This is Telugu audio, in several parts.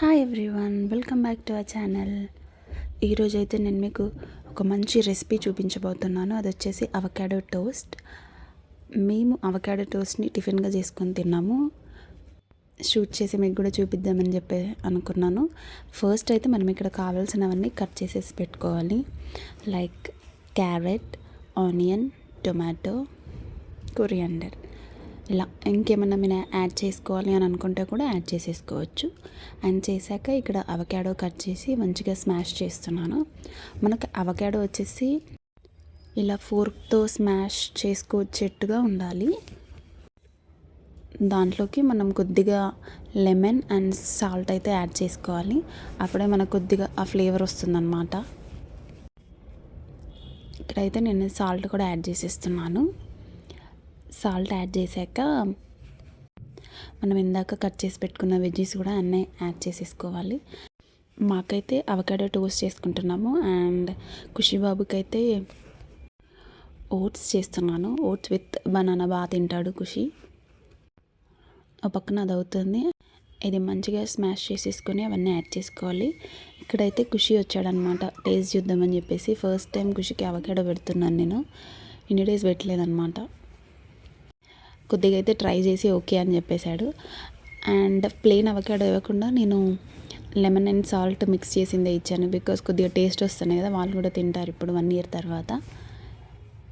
Hi everyone, welcome back to our channel. ఈరోజు అయితే నేను మీకు ఒక మంచి రెసిపీ చూపించబోతున్నాను. అది వచ్చేసి అవకాడో టోస్ట్. మేము అవకాడో టోస్ట్ని టిఫిన్గా చేసుకొని తిన్నాము. షూట్ చేసి మీకు కూడా చూపిద్దామని చెప్పి అనుకున్నాను. ఫస్ట్ అయితే మనం ఇక్కడ కావాల్సినవన్నీ కట్ చేసేసి పెట్టుకోవాలి. Like carrot, onion, tomato, coriander. ఇలా ఇంకేమన్నా మీరు యాడ్ చేసుకోవాలి అని అనుకుంటే కూడా యాడ్ చేసేసుకోవచ్చు. అండ్ చేశాక ఇక్కడ అవకాడో కట్ చేసి మంచిగా స్మాష్ చేస్తున్నాను. మనకు అవకాడో వచ్చేసి ఇలా ఫోర్క్తో స్మాష్ చేసుకోవచ్చేట్టుగా ఉండాలి. దాంట్లోకి మనం కొద్దిగా లెమన్ అండ్ సాల్ట్ అయితే యాడ్ చేసుకోవాలి. అప్పుడే మనకు కొద్దిగా ఆ ఫ్లేవర్ వస్తుందన్నమాట. ఇక్కడైతే నేను సాల్ట్ కూడా యాడ్ చేసేస్తున్నాను. సాల్ట్ యాడ్ చేశాక మనం ఇందాక కట్ చేసి పెట్టుకున్న వెజ్జీస్ కూడా అన్నీ యాడ్ చేసేసుకోవాలి. మాకైతే అవకాడో టోస్ట్ చేసుకుంటున్నాము. అండ్ ఖుషీబాబుకి అయితే ఓట్స్ చేస్తున్నాను. ఓట్స్ విత్ బనానా బాగా తింటాడు ఖుషి. ఒక పక్కన అది అవుతుంది. ఇది మంచిగా స్మాష్ చేసేసుకొని అవన్నీ యాడ్ చేసుకోవాలి. ఇక్కడైతే ఖుషి వచ్చాడనమాట టేస్ట్ చూద్దామని చెప్పేసి. ఫస్ట్ టైం ఖుషికి అవకాడో పెడుతున్నాను నేను. ఇన్ని డేస్ పెట్టలేదన్నమాట. కొద్దిగా అయితే ట్రై చేసి ఓకే అని చెప్పేశాడు. అండ్ ప్లెయిన్ అవకాడో ఇవ్వకుండా నేను లెమన్ అండ్ సాల్ట్ మిక్స్ చేసిందే ఇచ్చాను. బికాస్ కొద్దిగా టేస్ట్ వస్తున్నాయి కదా, వాళ్ళు కూడా తింటారు ఇప్పుడు 1 year తర్వాత.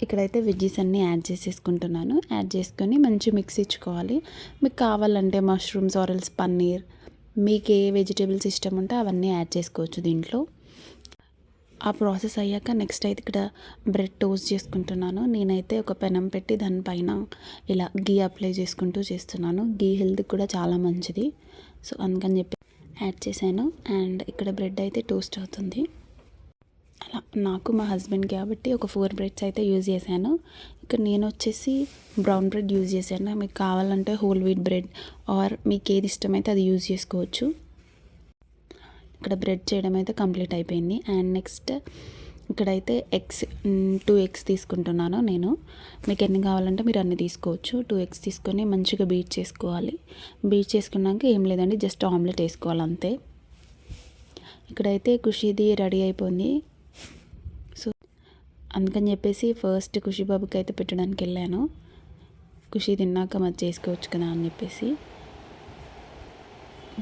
ఇక్కడైతే వెజ్జీస్ అన్నీ యాడ్ చేసేసుకుంటున్నాను. యాడ్ చేసుకొని మంచి మిక్స్ ఇచ్చుకోవాలి. మీకు కావాలంటే మష్రూమ్స్ ఆరెల్స్ పన్నీర్, మీకు ఏ వెజిటేబుల్స్ ఇష్టం ఉంటే అవన్నీ యాడ్ చేసుకోవచ్చు దీంట్లో. ఆ ప్రాసెస్ అయ్యాక నెక్స్ట్ అయితే ఇక్కడ బ్రెడ్ టోస్ట్ చేసుకుంటున్నాను. నేనైతే ఒక పెనం పెట్టి దానిపైన ఇలా గీ అప్లై చేసుకుంటూ చేస్తున్నాను. గీ హెల్త్కి కూడా చాలా మంచిది. సో అందుకని చెప్పి యాడ్ చేశాను. అండ్ ఇక్కడ బ్రెడ్ అయితే టోస్ట్ అవుతుంది. అలా నాకు మా హస్బెండ్కి కాబట్టి ఒక 4 బ్రెడ్స్ అయితే యూజ్ చేశాను. ఇక్కడ నేను వచ్చేసి బ్రౌన్ బ్రెడ్ యూజ్ చేశాను. మీకు కావాలంటే హోల్ వీట్ బ్రెడ్ ఆర్ మీకు ఏది ఇష్టమైతే అది యూజ్ చేసుకోవచ్చు. ఇక్కడ బ్రెడ్ చేయడం అయితే కంప్లీట్ అయిపోయింది. అండ్ నెక్స్ట్ ఇక్కడైతే ఎగ్స్ 2 eggs తీసుకుంటున్నాను నేను. మీకు ఎన్ని కావాలంటే మీరు అన్ని తీసుకోవచ్చు. 2 eggs తీసుకొని మంచిగా బీట్ చేసుకోవాలి. బీట్ చేసుకున్నాక ఏం లేదండి, జస్ట్ ఆమ్లెట్ వేసుకోవాలి అంతే. ఇక్కడైతే ఖుషీది రెడీ అయిపోయింది. సో అందుకని చెప్పేసి ఫస్ట్ ఖుషీ బాబుకి అయితే పెట్టడానికి వెళ్ళాను. ఖుషి తిన్నాక మరి చేసుకోవచ్చు కదా అని చెప్పేసి.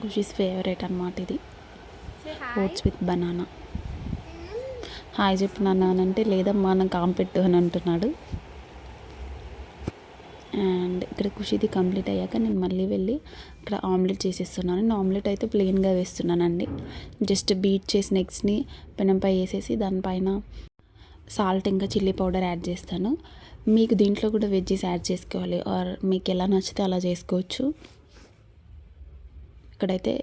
ఖుషీస్ ఫేవరెట్ అన్నమాట ఇది, ఓట్స్ విత్ బనానా. హాయ్ చెప్పు నాన్న అని అంటే లేదమ్మా నాకు కాంపెట్టు అని అంటున్నాడు. అండ్ ఇక్కడ ఖుషిది కంప్లీట్ అయ్యాక నేను మళ్ళీ వెళ్ళి ఇక్కడ ఆమ్లెట్ చేసేస్తున్నాను. నేను ఆమ్లెట్ అయితే ప్లెయిన్గా వేస్తున్నానండి. జస్ట్ బీట్ చేసిన ఎగ్స్ని పెనంపై వేసేసి దానిపైన సాల్ట్ ఇంకా చిల్లీ పౌడర్ యాడ్ చేస్తాను. మీకు దీంట్లో కూడా వెజ్జీస్ యాడ్ చేసుకోవాలి ఆర్ మీకు ఎలా నచ్చితే అలా చేసుకోవచ్చు. ఇక్కడైతే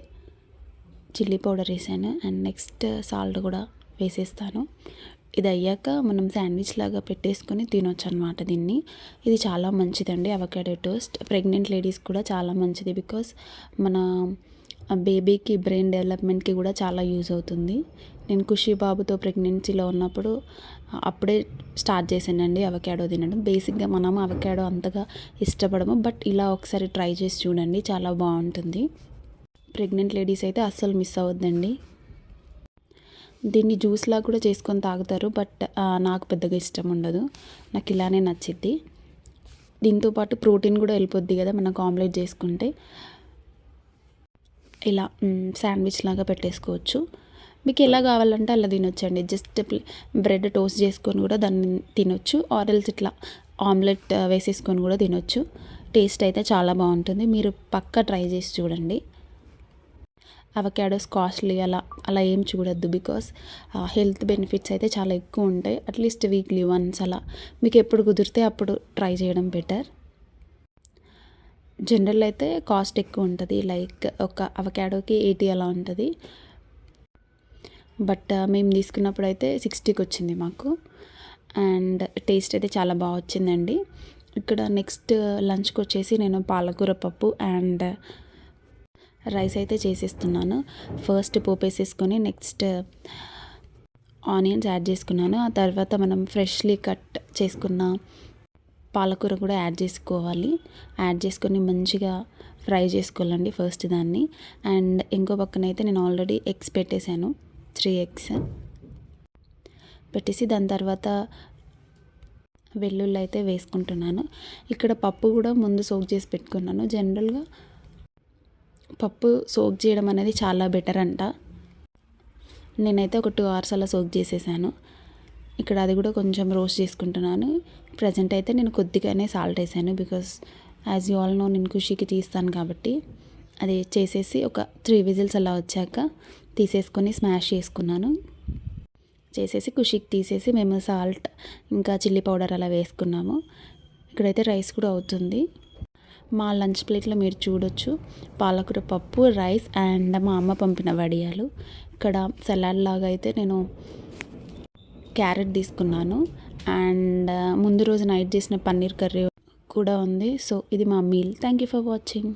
చిల్లీ పౌడర్ వేసాను అండ్ నెక్స్ట్ సాల్ట్ కూడా వేసేస్తాను. ఇది అయ్యాక మనం శాండ్విచ్ లాగా పెట్టేసుకొని తినొచ్చు అనమాట దీన్ని. ఇది చాలా మంచిదండి అవకాడో టోస్ట్. ప్రెగ్నెంట్ లేడీస్ కూడా చాలా మంచిది. బికాస్ మన బేబీకి బ్రెయిన్ డెవలప్మెంట్కి కూడా చాలా యూజ్ అవుతుంది. నేను ఖుషి బాబుతో ప్రెగ్నెన్సీలో ఉన్నప్పుడు అప్పుడే స్టార్ట్ చేశానండి అవకాడో తినడం. బేసిక్గా మనం అవకాడో అంతగా ఇష్టపడము, బట్ ఇలా ఒకసారి ట్రై చేసి చూడండి, చాలా బాగుంటుంది. ప్రెగ్నెంట్ లేడీస్ అయితే అస్సలు మిస్ అవ్వద్దండి. దీన్ని జ్యూస్లా కూడా చేసుకొని తాగుతారు, బట్ నాకు పెద్దగా ఇష్టం ఉండదు. నాకు ఇలానే నచ్చిద్ది. దీంతోపాటు ప్రోటీన్ కూడా వెళ్ళిపోద్ది కదా మనకు ఆమ్లెట్ చేసుకుంటే. ఇలా శాండ్విచ్ లాగా పెట్టేసుకోవచ్చు. మీకు ఎలా కావాలంటే అలా తినొచ్చండి. జస్ట్ బ్రెడ్ టోస్ట్ చేసుకొని కూడా దాన్ని తినొచ్చు, ఆరెల్స్ ఇట్లా ఆమ్లెట్ వేసేసుకొని కూడా తినొచ్చు. టేస్ట్ అయితే చాలా బాగుంటుంది. మీరు పక్కా ట్రై చేసి చూడండి. అవకాడోస్ కాస్ట్లీ అలా ఏం చూడొద్దు. బికాస్ హెల్త్ బెనిఫిట్స్ అయితే చాలా ఎక్కువ ఉంటాయి. అట్లీస్ట్ వీక్లీ వన్స్ అలా మీకు ఎప్పుడు కుదిరితే అప్పుడు ట్రై చేయడం బెటర్. జనరల్ అయితే కాస్ట్ ఎక్కువ ఉంటుంది, లైక్ ఒక అవకాడోకి 80 అలా ఉంటుంది. బట్ మేము తీసుకున్నప్పుడు అయితే 60కి వచ్చింది మాకు. అండ్ టేస్ట్ అయితే చాలా బాగా వచ్చిందండి. ఇక్కడ నెక్స్ట్ లంచ్కి వచ్చేసి నేను పాలకూర పప్పు అండ్ రైస్ అయితే చేసేస్తున్నాను. ఫస్ట్ పోపు వేసేసుకొని నెక్స్ట్ ఆనియన్స్ యాడ్ చేసుకున్నాను. ఆ తర్వాత మనం ఫ్రెష్లీ కట్ చేసుకున్న పాలకూర కూడా యాడ్ చేసుకోవాలి. యాడ్ చేసుకొని మంచిగా ఫ్రై చేసుకోవాలండి ఫస్ట్ దాన్ని. అండ్ ఇంకో పక్కన అయితే నేను ఆల్రెడీ ఎగ్స్ పెట్టేశాను, 3 ఎగ్స్ పెట్టేసి దాని తర్వాత వెల్లుల్లి అయితే వేసుకుంటున్నాను. ఇక్కడ పప్పు కూడా ముందు సోక్ చేసి పెట్టుకున్నాను. జనరల్గా పప్పు సోక్ చేయడం అనేది చాలా బెటర్ అంట. నేనైతే ఒక 2 hours అలా సోక్ చేసేసాను. ఇక్కడ అది కూడా కొంచెం రోస్ట్ చేసుకుంటున్నాను. ప్రజెంట్ అయితే నేను కొద్దిగానే సాల్ట్ వేసాను, because as you all know నేను ఖుషీకి తీస్తాను కాబట్టి. అది చేసేసి ఒక 3 విజిల్స్ అలా వచ్చాక తీసేసుకొని స్మాష్ చేసుకున్నాను. చేసేసి ఖుషీకి తీసేసి మేము సాల్ట్ ఇంకా చిల్లీ పౌడర్ అలా వేసుకున్నాము. ఇక్కడైతే రైస్ కూడా అవుతుంది. మా లంచ్ ప్లేట్లో మీరు చూడొచ్చు, పాలకూర పప్పు, రైస్ అండ్ మా అమ్మ పంపిన వడియాలు. ఇక్కడ సలాడ్ లాగా అయితే నేను క్యారెట్ తీసుకున్నాను. అండ్ ముందు రోజు నైట్ చేసిన పన్నీర్ కర్రీ కూడా ఉంది. సో ఇది మా meal. Thank you for watching.